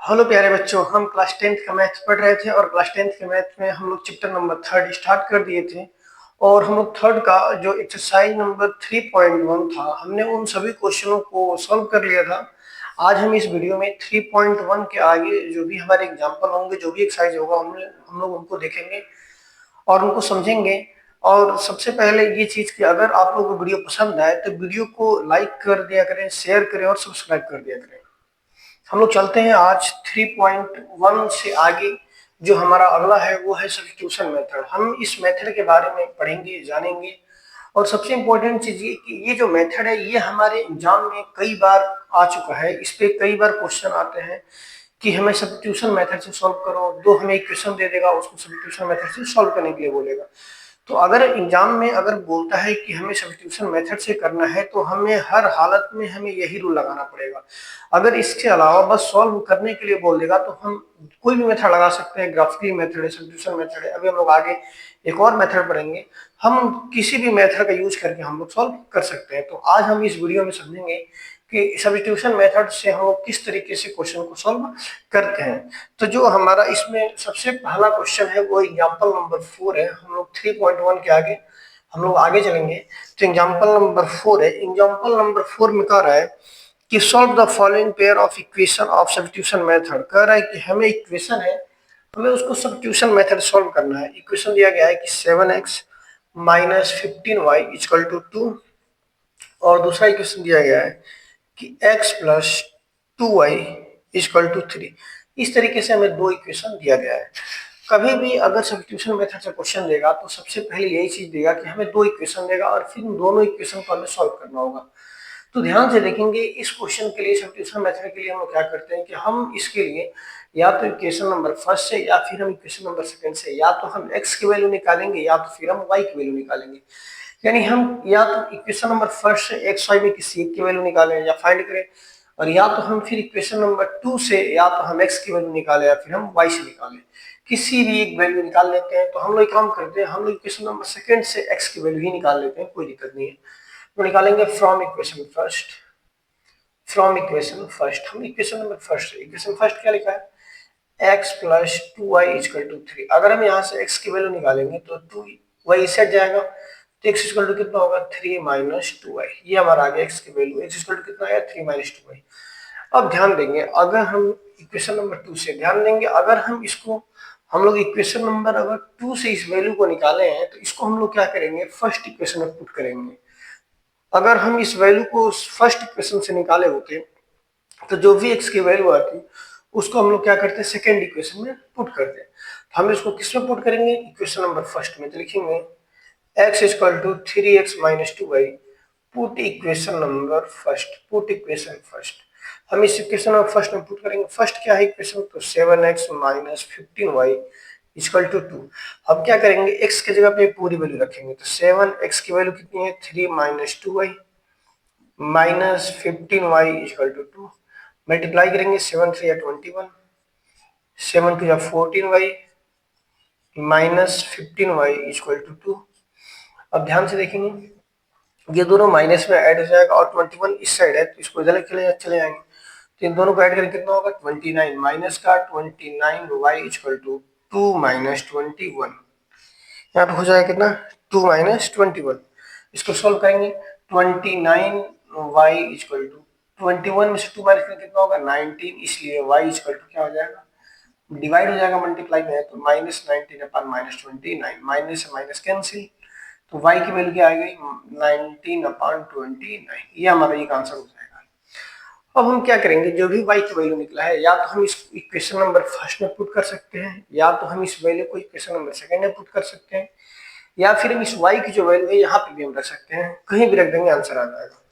Hello प्यारे बच्चों, हम क्लास 10th का मैथ पढ़ रहे थे और क्लास 10th के मैथ में हम लोग चैप्टर नंबर 3 स्टार्ट कर दिए थे। और हम लोग थर्ड का जो एक्सरसाइज नंबर 3.1 था, हमने उन सभी क्वेश्चनों को सॉल्व कर लिया था। आज हम इस वीडियो में 3.1 के आगे जो भी हमारे एग्जाम्पल होंगे, जो भी एक्सरसाइज होगा, हम लोग उनको देखेंगे और उनको समझेंगे। और सबसे पहले ये चीज कि अगर आप लोगों को वीडियो पसंद आए तो वीडियो को लाइक कर दिया करें, शेयर करें और सब्सक्राइब कर दिया करें। हम लोग चलते हैं आज 3.1 से आगे। जो हमारा अगला है वो है सब्स्टिट्यूशन मेथड। हम इस मेथड के बारे में पढ़ेंगे, जानेंगे। और सबसे इम्पोर्टेंट चीज ये कि ये जो मेथड है ये हमारे एग्जाम में कई बार आ चुका है। इस पे कई बार क्वेश्चन आते हैं कि हमें सब्स्टिट्यूशन मेथड से सॉल्व करो, दो हमें इक्वेशन दे देगा, उसको सब्स्टिट्यूशन मेथड से सॉल्व करने के लिए बोलेगा। तो अगर एग्जाम में अगर बोलता है कि हमें सब्स्टिट्यूशन मेथड से करना है तो हमें हर हालत में हमें यही रूल लगाना पड़ेगा। अगर इसके अलावा बस सॉल्व करने के लिए बोल देगा तो हम कोई भी मेथड लगा सकते हैं। ग्राफिकल मेथड है, सब्स्टिट्यूशन मेथड है, अभी हम लोग आगे एक और मेथड पढ़ेंगे। हम किसी भी मेथड का यूज करके हम लोग सॉल्व कर सकते हैं। तो आज हम इस वीडियो में समझेंगे कि सब्स्टिट्यूशन मेथड से हम लोग किस तरीके से क्वेश्चन को सॉल्व करते हैं। तो जो हमारा इसमें सबसे पहला क्वेश्चन है वो एग्जांपल नंबर 4 है। हम लोग 3.1 के आगे हम लोग आगे चलेंगे। तो एग्जांपल नंबर 4 है। एग्जांपल नंबर 4 में कह रहा है कि solve the following pair of equation of substitution method. कह रहा है कि हमें इक्वेशन है, हमें उसको सब्स्टिट्यूशन मेथड सॉल्व करना है। इक्वेशन दिया गया है कि 7x minus 15y equal to 2 और दूसरा इक्वेशन दिया गया है कि x plus 2y equal to 3। इस तरीके से हमें दो इक्वेशन दिया गया है। कभी भी अगर सब्स्टिट्यूशन मेथड से क्वेश्चन देगा तो सबसे पहले यही चीज देगा कि हमें दो इक्वेशन देगा और फिर दोनों इक्वेशन को हमें सॉल्व करना होगा। तो ध्यान से देखेंगे इस क्वेश्चन के लिए, सब्स्टिट्यूशन मेथड के लिए हम लोग क्या करते हैं कि हम इसके लिए या तो इक्वेशन नंबर फर्स्ट से या फिर हम इक्वेशन नंबर सेकंड से या तो हम x की वैल्यू निकालेंगे या तो फिर हम y की वैल्यू निकालेंगे। यानी हम या तो इक्वेशन नंबर फर्स्ट से एक्स वाई में किसी एक की वैल्यू निकालें या फाइंड करें, और या तो हम फिर इक्वेशन नंबर 2 से या तो हम x की वैल्यू निकालें या फिर हम y से निकालें। किसी भी एक वैल्यू निकाल लेते हैं। तो हम लोग काम करते हैं, हम लोग इक्वेशन नंबर सेकंड से x की वैल्यू ही निकाल लेते हैं, कोई दिक्कत नहीं है। तो निकालेंगे from equation first. From equation first हम equation number first, equation first क्या लिखा है x plus 2y equal to 3। अगर हम यहाँ से x की वैल्यू निकालेंगे तो 2y इससे हट जाएगा तो x इक्वल टू कितना होगा 3 माइनस 2y। ये हमारा आ गया x की वैल्यू, x इक्वल टू कितना आया 3 माइनस 2y। अब ध्यान देंगे, अगर हम इक्वेशन नंबर 2 से ध्यान देंगे, अगर हम इसको हम लोग इक्वेशन नंबर अगर 2 से इस वैल्यू को निकाले हैं तो इसको हम लोग क्या करेंगे फर्स्ट इक्वेशन में पुट करेंगे। अगर हम इस वैल्यू को फर्स्ट इक्वेशन से निकाले होते तो जो भी x की वैल्यू आती उसको हम लोग क्या करते हैं सेकेंड इक्वेशन में पुट करते हैं। तो हम इसको किस में पुट करेंगे इक्वेशन नंबर फर्स्ट में। तो लिखेंगे x equal to 3x minus 2y, put equation number first, put equation first. हम इस इक्वेशन नंबर फर्स्ट में पुट करेंगे। फर्स्ट क्या है इक्वेशन, तो 7x minus 15y equal to 2। हम क्या करेंगे x की जगह पे पूरी वैल्यू रखेंगे। तो 7x की वैल्यू कितनी है 3 minus 2y minus 15y equal to 2। Multiply करेंगे 7 3 या 21, 7 2 या 14y minus 15y equal to 2। अब ध्यान से देखेंगे ये दोनों माइनस में ऐड हो जाएगा और 21 इस साइड है तो इसको इधर चले जाएंगे। तो इन दोनों को ऐड करके कितना होगा 29 माइनस का 29y इक्वल टू 2 माइनस 21। यहाँ पे हो जाएगा कितना 2 माइनस 21। इसको सोल्व करेंगे 29y इक्वल टू 21 में से 2 माइनस करेंगे कितना होगा 19, इसलिए y इक्वल टू क्या हो जाएगा डिवाइड हो जाएगा, मल्टीप्लाई में है तो माइनस 19 अपन माइनस 29, माइनस से माइनस कैंसिल। तो y की वैल्यू क्या आ गई 19 अपॉन 29। ये हमारा एक आंसर हो जाएगा। अब हम क्या करेंगे, जो भी y की वैल्यू निकला है या तो हम इस इक्वेशन नंबर फर्स्ट में पुट कर सकते हैं या तो हम इस वैल्यू को इक्वेशन नंबर सेकंड में पुट कर सकते हैं या फिर हम इस y की जो वैल्यू है यहाँ पे भी हम रख सकते हैं, कहीं भी रख देंगे आंसर आ जाएगा।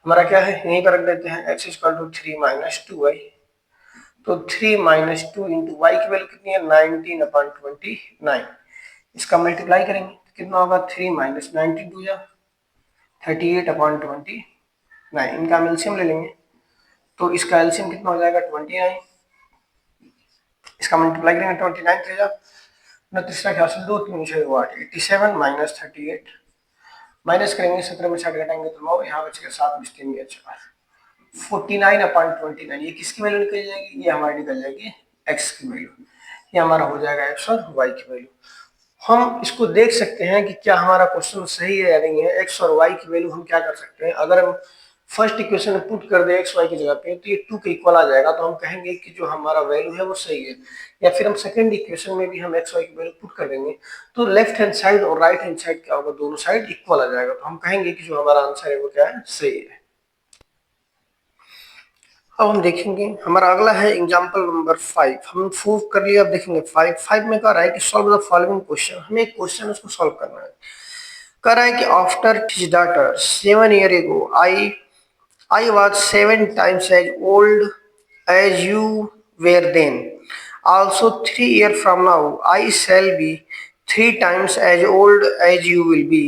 हमारा क्या है यहीं पर रख देते हैं x equal to 3 minus 2y। तो 3 माइनस 2 इंटू वाई की वैल्यू कितनी है 19 अपॉन 29। इसका मल्टीप्लाई करेंगे तो कितना होगा 3 माइनस 19 टू या 38 अपॉन 29। इनका हम एलसीएम ले लेंगे तो इसका एलसीएम कितना हो जाएगा 29। इसका मल्टीप्लाई करेंगे 29 से जा ना तीसरा क्या से 2 3 6 8 87 माइनस 38 माइनस करेंगे 17 में 60 घटाएंगे तो 9, यहाँ बच गया 7 3 4। 49/29, ये किसकी वैल्यू निकल जाएगी, ये हमारी निकल जाएगी x की वैल्यू, ये हमारा हो जाएगा x और y की वैल्यू। हम इसको देख सकते हैं कि क्या हमारा क्वेश्चन सही है या नहीं है। x और y की वैल्यू हम क्या कर सकते हैं, अगर हम फर्स्ट इक्वेशन में पुट कर दे x y की जगह पे तो ये 2 के इक्वल आ जाएगा, तो हम कहेंगे कि जो हमारा वैल्यू है वो सही है। या फिर हम सेकंड इक्वेशन में भी हम x y की वैल्यू पुट कर देंगे तो लेफ्ट हैंड साइड और राइट हैंड साइड क्या होगा, दोनों साइड इक्वल आ जाएगा, तो हम कहेंगे कि जो हमारा आंसर है वो क्या है, सही है। अब हम देखेंगे हमारा अगला है एग्जांपल नंबर 5, हम प्रूव कर लिया। अब देखेंगे 5 में कह रहा है कि सॉल्व द फॉलोइंग क्वेश्चन, हमें एक क्वेश्चन उसको सॉल्व करना है। कह रहा है कि आफ्टर हिज डॉटर 7 ईयर एगो I was 7 times as old as you were then. Also 3 years from now I shall be 3 times as old as you will be.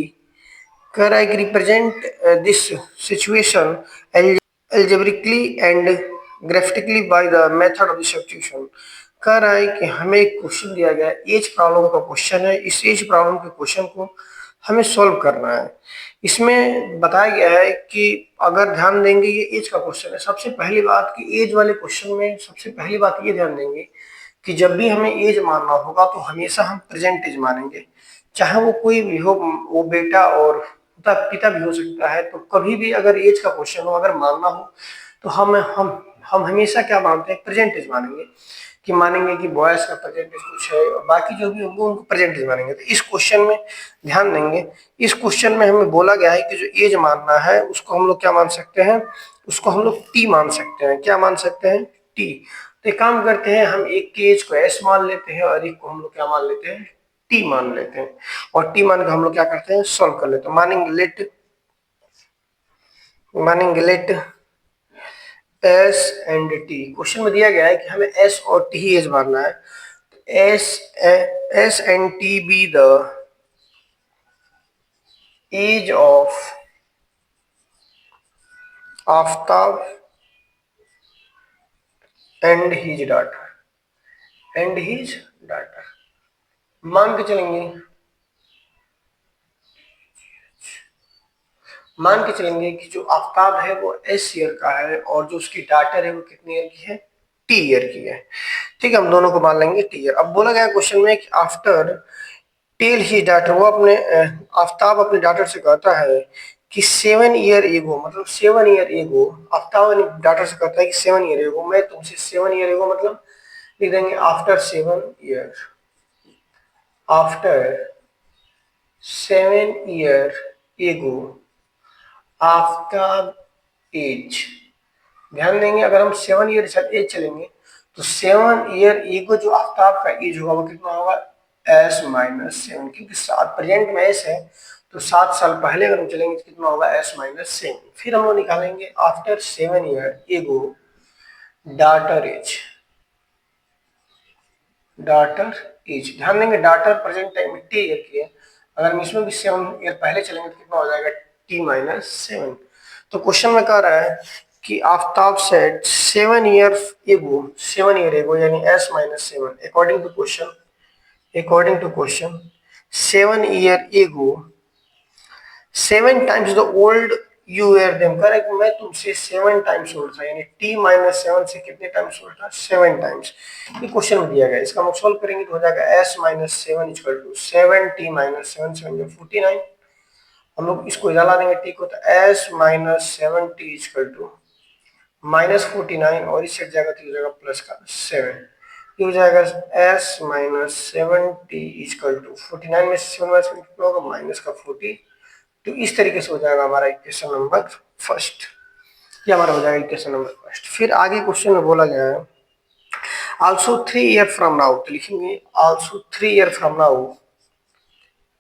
कह रहा है कि represent this situation algebraically and graphically by the method of the substitution। कह रहा है कि हमें एक क्वेश्चन दिया गया है, एज प्रॉब्लम का क्वेश्चन है। इस एज प्रॉब्लम के क्वेश्चन को हमें सॉल्व करना है। इसमें बताया गया है कि अगर ध्यान देंगे ये एज का क्वेश्चन है, सबसे पहली बात कि एज वाले क्वेश्चन में सबसे पहली बात ये ध्यान देंगे कि जब भी हमें एज मानना होगा तो हमेशा हम प्रेजेंट एज मानेंगे, चाहे वो कोई भी हो, वो बेटा और पिता भी हो सकता है। तो कभी भी अगर एज का क्वेश्चन हो, अगर मानना हो तो हम हमेशा क्या मानते हैं, प्रेजेंटेज मानेंगे। कि मानेंगे कि बॉयज का परसेंटेज कुछ है और बाकी जो भी होंगे उनको परसेंटेज मानेंगे। तो इस क्वेश्चन में ध्यान देंगे, इस क्वेश्चन में हमें बोला गया है कि जो एज मानना है उसको हम लोग क्या मान सकते हैं, उसको हम लोग टी मान सकते हैं। क्या मान सकते हैं, टी। तो एक काम करते हैं, हम एक के एज को एस मान लेते हैं और एक को हम लोग क्या मान लेते हैं, टी मान लेते हैं। और टी मान के हम लोग क्या करते हैं, सॉल्व कर लेते हैं। मानेंगे let S and T. Question में दिया गया है कि हमें एस और टी ही एज मानना है। S and T be the age of Aftab and his daughter मान के चलेंगे, कि जो आफ्ताब है वो एस ईयर का है और जो उसकी डाटर है वो कितने ईयर की है, टी ईयर की है। ठीक है, हम दोनों को मान लेंगे टी ईयर। अब बोला गया क्वेश्चन में कि आफ्टर टेल ही डाटर, वो अपने आफ्ताब अपने डाटर से कहता है कि 7 ईयर एगो, मतलब 7 ईयर एगो, आफ्ताब डाटर से कहता है कि 7 ईयर एगो मैं तुमसे 7 ईयर एगो मतलब लिख देंगे आफ्टर 7 ईयर एगो आफ्ताब एज। ध्यान देंगे अगर हम 7 ईयर एज चलेंगे तो 7 ईयर एगो जो आफ्ताब का एज होगा वो कितना होगा, s माइनस 7, क्योंकि 7 प्रेजेंट में s है तो 7 साल पहले अगर हम चलेंगे तो कितना होगा, s माइनस 7। फिर हम लोग निकालेंगे after 7 year ago daughter age. ध्यान देंगे डाटर प्रेजेंट टाइम में टी ईयर की है, अगर हम इसमें भी 7 ईयर पहले चलेंगे तो कितना हो जाएगा, t माइनस 7। तो क्वेश्चन में कह रहा है कि आफ्ताब सेड 7 ईयर एगो यानी s minus 7 according to question 7 year एगो 7 times the old you wear them. Correct, मैं तुमसे 7 टाइम्स ओल्ड था, यानी t माइनस 7 से कितने टाइम्स ओल्ड था, 7 टाइम्स। ये क्वेश्चन में दिया गया है, इसका हम सॉल्व करेंगे तो हो जाएगा s minus 7 equal to 7t minus 7 7 49। हम लोग इसको इधर ला देंगे t को, तो s minus 7t equal to minus 49 और इस सेट जाएगा तो हो जाएगा प्लस का 7। ये हो जाएगा s minus 7t equal to 49 में 7 माइनस कितना होगा, माइनस का 40। तो इस तरीके से हो जाएगा हमारा इक्वेशन नंबर फर्स्ट। ये हमारा हो जाएगा इक्वेशन नंबर फर्स्ट। फिर आगे क्वेश्चन में बोला गया है आल्सो 3 ईयर फ्रॉम नाउ, तो लिखेंगे also 3 year from now,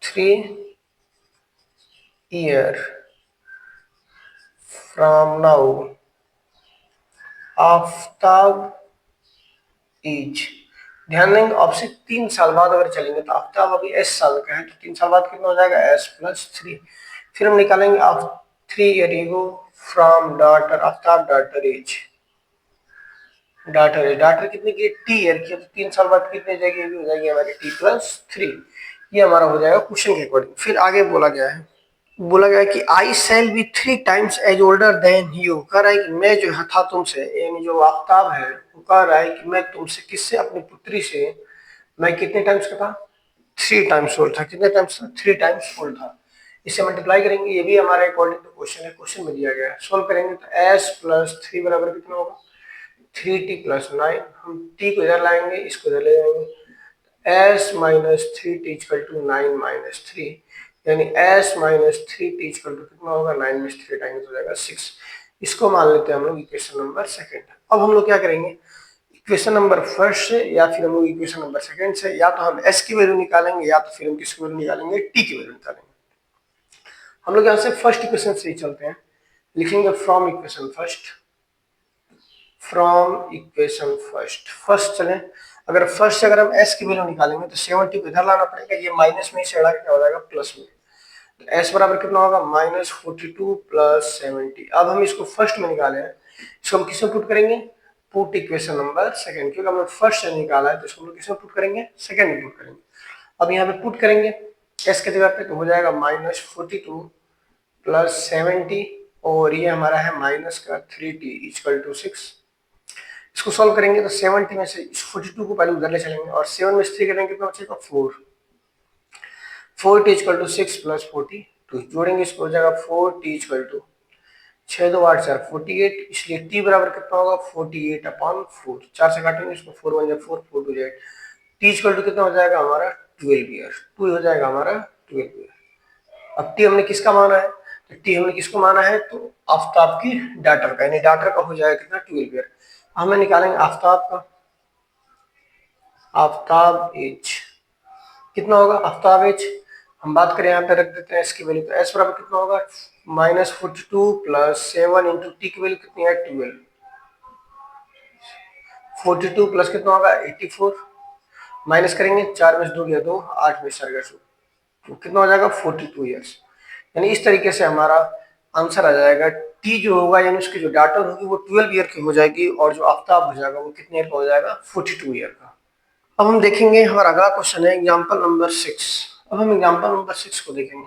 3 year from now Aftab age. ध्यान देंगे अब से 3 साल बाद अगर चलेंगे तो आफ्ताब अभी s साल का है, तो 3 साल बाद कितना हो जाएगा, s प्लस 3। फिर हम निकालेंगे 3 year ago from daughter Aftab daughter कितने की, टी ईयर की, तो 3 साल बाद कितने जाएगी, हो जाएगी हमारी t प्लस 3। ये हमारा हो जाएगा क्वेश्चन के अकॉर्डिंग। फिर आगे बोला गया है बोला गया कि I shall be 3 times as older than you, कह रहा है कि मैं जो था तुमसे, यानी जो आफ्ताब है वो कह रहा है कि मैं तुमसे किससे, अपनी पुत्री से मैं कितने टाइम्स का था, 3 टाइम्स ओल्ड था। कितने टाइम्स था, 3 टाइम्स ओल्ड था। इसे मल्टीप्लाई करेंगे, ये भी हमारे अकॉर्डिंग टू क्वेश्चन है, क्वेश्चन में दिया गया है। सोल्व करेंगे तो s प्लस 3 बराबर कितना होगा, 3t प्लस 9। हम t को इधर लाएंगे, इसको इधर ले जाएंगे, s minus 3t equal to 9 minus 3, यानी s minus 3t equal to कितना होगा, 9 में 3 टाइम्स हो जाएगा 6। इसको मान लेते हैं हम लोग इक्वेशन नंबर सेकंड। अब हम लोग क्या करेंगे, इक्वेशन नंबर फर्स्ट से या फिर हम लोग इक्वेशन नंबर सेकंड से, या तो हम s की वैल्यू निकालेंगे या तो फिर हम किसकी वैल्यू निकालेंगे, t की वैल्यू निकालेंगे। हम लोग यहाँ से फर्स्ट इक्वेशन से ही चलते हैं, लिखेंगे from equation first, from equation first. First चलें, अगर फर्स्ट से अगर हम s की वैल्यू निकालेंगे तो 70 को इधर लाना पड़ेगा, ये माइनस में ही से क्या हो जाएगा, प्लस में। तो s बराबर कितना होगा, माइनस 42 प्लस 70। अब हम इसको फर्स्ट में निकाले हैं, इसको हम किसमें पुट करेंगे, पुट इक्वेशन नंबर सेकंड, क्योंकि हमने फर्स्ट से निकाला है तो इसको हम किसमें पुट करेंगे, सेकंड में पुट करेंगे। अब यहाँ पे पुट करेंगे s के जगह पे, तो हो जाएगा माइनस 42 प्लस 70, और ये हमारा है माइनस का 3t इक्वल टू 6। इसको सॉल्व करेंगे तो 70 में से 42 को पहले उधर ले चलेंगे, और 7 में से 3 करेंगे कितना बचेगा, 4। 4t इक्वल टू 6 प्लस 42, जोड़ेंगे इसको हो जाएगा 4t इक्वल टू 6 2 8 4 48, इसलिए t बराबर कितना होगा, 48 अपॉन 4। 4 से काटेंगे इसको, 4 1 जा 4, 4 2 जा 8, t इक्वल टू कितना हो जाएगा हमारा 12 ईयर, 2 हो जाएगा हमारा 12 ईयर। अब टी हमने किसका माना है, तो टी हमने किसको माना है, तो आफ्ताब की डाटर का, यानी डाटर का हो जाएगा कितना, 12 ईयर। हमें निकालेंगे आफ्ताब का, आफ्ताब एज कितना होगा, आफ्ताब एज हम बात करें यहाँ पे रख देते हैं इसकी वैल्यू, तो एस बराबर कितना होगा, माइनस 42 प्लस 7 इंटू टी की वैल्यू कितनी है, 12। 42 प्लस कितना होगा, 84, माइनस करेंगे, 4 में 2 गया 2, 8 में 4 गया 2, तो कितना हो जाएगा 42 ईयर्स। यानी इस तरीके से हमारा आंसर आ जाएगा, टी जो होगा यानी उसकी जो डाटा होगी वो 12 ईयर की हो जाएगी, और जो आफ्ताब हो जाएगा वो कितने ईयर का हो जाएगा, 42 ईयर का। अब हम देखेंगे हमारा अगला क्वेश्चन है एग्जांपल नंबर 6। अब हम एग्जांपल नंबर 6 को देखेंगे।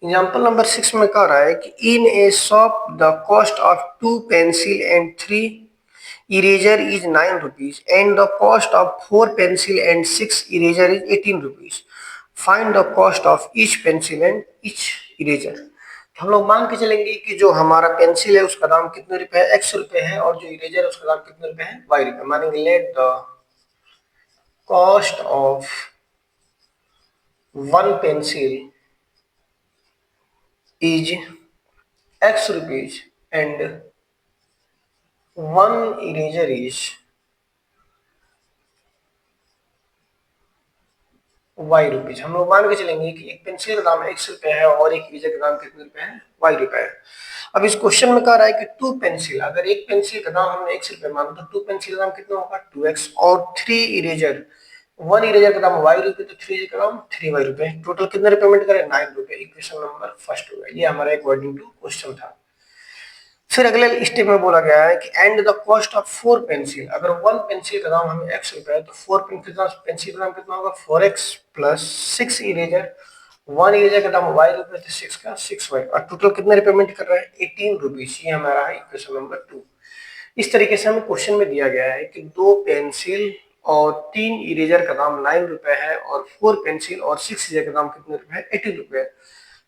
एग्जांपल नंबर 6 में कह रहा है कि in a shop the cost of 2 pencil and 3 eraser is 9 rupees and the cost of 4 pencil and 6 eraser is 18 rupees. Find the cost of each pencil and each eraser. हम लोग मान के चलेंगे कि जो हमारा पेंसिल है उसका दाम कितने रुपए है, x रुपए है, और जो इरेजर है उसका दाम कितने रुपए है, y रुपए। मानेंगे let the cost of one pencil is x rupees and one eraser is Y rupees. हम लोग मान के चलेंगे कि एक पेंसिल का दाम x रुपए है और एक इरेजर का दाम कितने रुपए है, y रुपए है। अब इस क्वेश्चन में कह रहा है कि 2 पेंसिल, अगर एक पेंसिल का दाम हमने x रुपए माना तो 2 पेंसिल का दाम कितना होगा, 2x, और 3 इरेजर, 1 इरेजर का दाम y रुपए, तो 3 इरेजर का दाम 3y रुपए। टोटल कितने रुपए पेमेंट करें, 9 रुपए। इक्वेशन नंबर फर्स्ट होगा, ये हमारा अकॉर्डिंग टू क्वेश्चन था। फिर अगले स्टेप में बोला गया है कि and the cost of 4 pencil, अगर 1 पेंसिल का दाम हमें x रुपए है तो 4 पेंसिल का दाम कितना होगा, 4x प्लस 6 इरेजर, 1 इरेजर का दाम y रुपए तो 6 का 6y, और टोटल कितने पेमेंट कर रहा है, 18 रुपीज। ये हमारा है इक्वेशन नंबर 2। इस तरीके से हमें क्वेश्चन में दिया गया है कि 2 पेंसिल और 3 इरेजर का दाम 9 रुपए है, और 4 पेंसिल और 6 इरेजर का दाम कितने रुपए है, 18 रुपए है।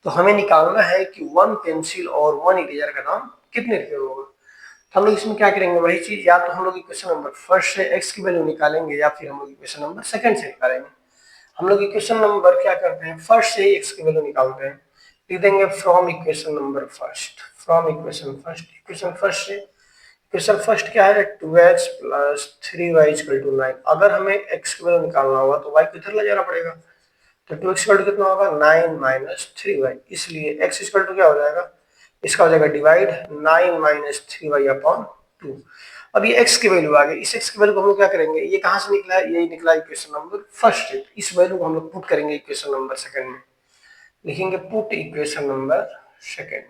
तो हमें निकालना है कि 1 पेंसिल और 1 इरेजर का दाम कितने रुपए होगा। तो हम लोग इसमें क्या करेंगे, वही चीज, या तो हम लोग इक्वेशन नंबर फर्स्ट से x की वैल्यू निकालेंगे या फिर हम लोग इक्वेशन नंबर सेकंड से निकालेंगे। हम लोग इक्वेशन नंबर क्या करते हैं, फर्स्ट से x की वैल्यू निकालते हैं, लिख देंगे from equation number first, from equation first. Equation first से, इक्वेशन फर्स्ट क्या है, 2x plus 3y equal to 9। अगर हमें x की वैल्यू निकालना होगा तो y को इधर ले जाना पड़ेगा, तो 2x इक्वल टू कितना होगा, 9 माइनस 3y, इसलिए x इक्वल टू क्या हो जाएगा, इसका हो जाएगा डिवाइड 9 माइनस 3y अपॉन 2। अब ये x की वैल्यू आ गई, इस x की वैल्यू को हम लोग क्या करेंगे, ये कहां से निकला है, ये निकला इक्वेशन नंबर फर्स्ट। इस वैल्यू को हम लोग पुट करेंगे इक्वेशन नंबर सेकंड में, लिखेंगे put equation number second,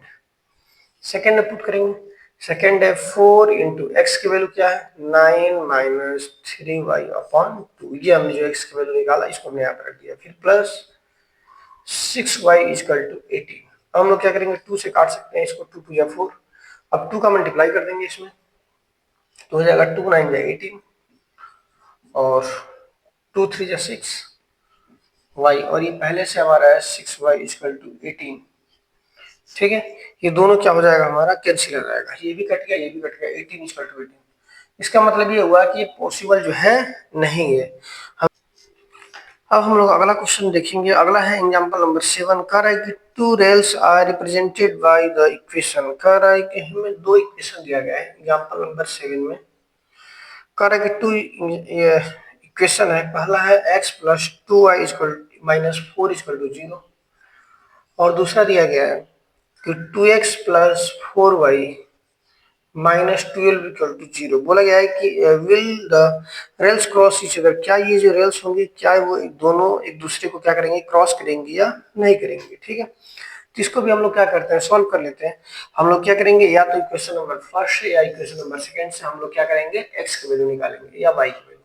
second में पुट करेंगे। सेकंड है 4 इंटू एक्स की वैल्यू क्या है, 9 माइनस 3y अपॉन 2। ये हमने जो x की वैल्यू निकाला इसको हमने यहाँ पर रख दिया, फिर प्लस 6y इक्वल टू 18। अब हम लोग क्या करेंगे, 2 से काट सकते हैं इसको, 2 टू या 4। अब 2 का मल्टीप्लाई कर देंगे इसमें, तो हो जाएगा 2 9 या 18 और 2 3 या 6 y, और ये पहले से हमारा है 6y इक्वल टू 18। ठीक है, ये दोनों क्या हो जाएगा, हमारा कैंसिल हो जाएगा, ये भी कट गया ये भी कट गया, 18 इक्वल टू 18। इसका मतलब ये हुआ कि ये पॉसिबल जो है नहीं है। अब हम लोग अगला क्वेश्चन देखेंगे। अगला है एग्जांपल नंबर 7। कह रहा है कि two rails are represented by the equation. कह रहा है कि हमें दो इक्वेशन दिया गया है एग्जांपल नंबर 7 में। कह रहा है कि टू इक्वेशन है, पहला है x plus 2y equal minus 4 equal to 0, और दूसरा दिया गया है कि 2x plus 4y minus 12 equal to 0। बोला गया है कि will the rails cross each other, क्या ये जो रेल्स होंगी क्या वो दोनों एक दूसरे को क्या करेंगे, क्रॉस करेंगी या नहीं करेंगे। ठीक है, तो इसको भी हम लोग क्या करते हैं, सॉल्व कर लेते हैं। हम लोग क्या करेंगे, या तो इक्वेशन नंबर फर्स्ट या इक्वेशन नंबर सेकंड से हम लोग क्या करेंगे, एक्स की वैल्यू निकालेंगे या वाई की वैल्यू।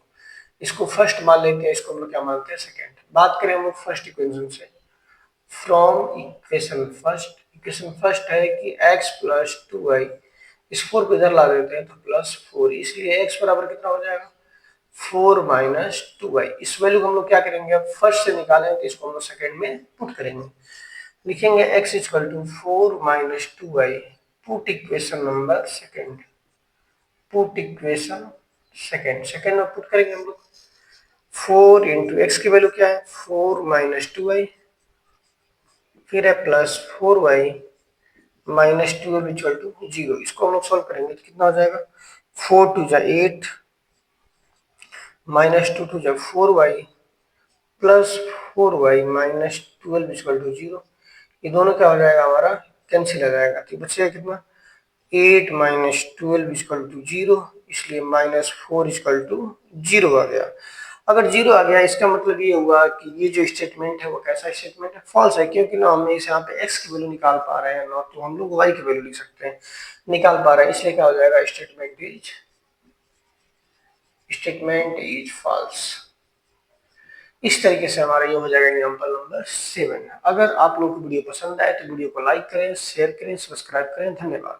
इसको फर्स्ट मान लेते हैं, इसको हम लोग क्या मानते हैं, सेकंड। बात करें हम लोग फर्स्ट इक्वेशन से, फ्रॉम इक्वेशन फर्स्ट है कि x प्लस 2y, इस 4 को इधर ला देते हैं तो प्लस 4, इसलिए x बराबर कितना हो जाएगा, 4 माइनस 2y। इस वैल्यू को हम लोग क्या करेंगे, अब फर्स्ट से निकालें तो इसको हम लोग सेकंड में पुट करेंगे। लिखेंगे x equal to 4 minus 2y, put equation number second, put equation second में पुट करेंगे हम लोग। 4 इंटू एक्स की वैल्यू क्या है, 4 माइनस 2y, फिर है plus 4y minus 12 equal to 0। इसको हम लोग सॉल्व करेंगे तो कितना हो जाएगा, 4 टू जा 8 माइनस 2 टू जा 4y plus 4y minus 12 equal to 0। ये दोनों क्या हो जाएगा, हमारा कैंसिल हो जाएगा, तो बचेगा कितना, 8 माइनस 12 इक्वल टू 0, इसलिए माइनस 4 इक्वल टू 0 आ गया। अगर 0 आ गया इसका मतलब ये हुआ कि ये जो स्टेटमेंट है वो कैसा स्टेटमेंट है, फॉल्स है, क्योंकि ना हम इस यहाँ पे x की वैल्यू निकाल पा रहे हैं, ना तो हम लोग y की वैल्यू लिख सकते हैं, निकाल पा रहे हैं, इसलिए क्या हो जाएगा, स्टेटमेंट इज फॉल्स। इस तरीके से हमारा ये हो जाएगा एग्जांपल नंबर 7। अगर आप लोग को वीडियो पसंद आए तो वीडियो को लाइक करें, शेयर करें, सब्सक्राइब करें। धन्यवाद।